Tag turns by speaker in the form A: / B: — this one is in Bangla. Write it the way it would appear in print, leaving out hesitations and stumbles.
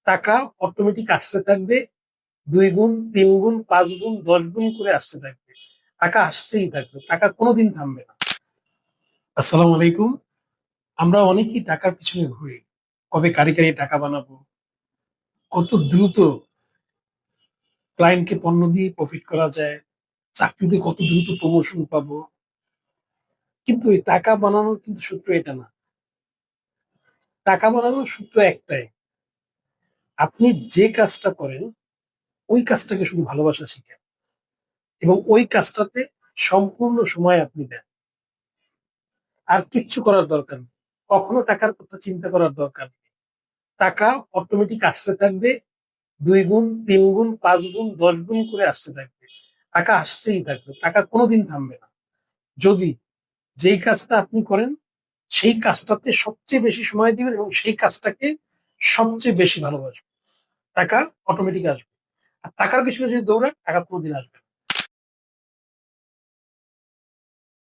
A: টাকা অটোমেটিক আসতে থাকবে, ২ গুণ, ৩ গুণ, ৫ গুণ, ১০ গুণ করে আসতে থাকবে। টাকা আসতেই থাকবে, টাকা কোনোদিন থামবে না। আসসালামু আলাইকুম। আমরা অনেকেই টাকার পিছনে ঘুরি। কবে কারি টাকা বানাবো, কত দ্রুত ক্লায়েন্টকে পণ্য দিয়ে প্রফিট করা যায়, চাকরিতে কত দ্রুত প্রমোশন পাবো। কিন্তু এই টাকা বানানোর কিন্তু সূত্র এটা না। টাকা বানানোর সূত্র একটাই, আপনি যে কাজটা করেন ওই কাজটাকে শুধু ভালোবাসা শিখেন এবং ওই কাজটাতে সম্পূর্ণ সময় আপনি দেন। আর কিচ্ছু করার দরকার নেই। কখনো টাকার কথা চিন্তা করার দরকার নেই। টাকা অটোমেটিক আসতে থাকবে, ২ গুণ, ৩ গুণ, ৫ গুণ, ১০ গুণ করে আসতে থাকবে। টাকা আসতেই থাকবে, টাকা কোনোদিন থামবে না। যদি যেই কাজটা আপনি করেন সেই কাজটাতে সবচেয়ে বেশি সময় দিবেন এবং সেই কাজটাকে সবচেয়ে বেশি ভালোবাসবেন, টাকা অটোমেটিক আসবে। আর টাকার পিছনে যদি দৌড়ান, টাকা কোনোদিন আসবে না।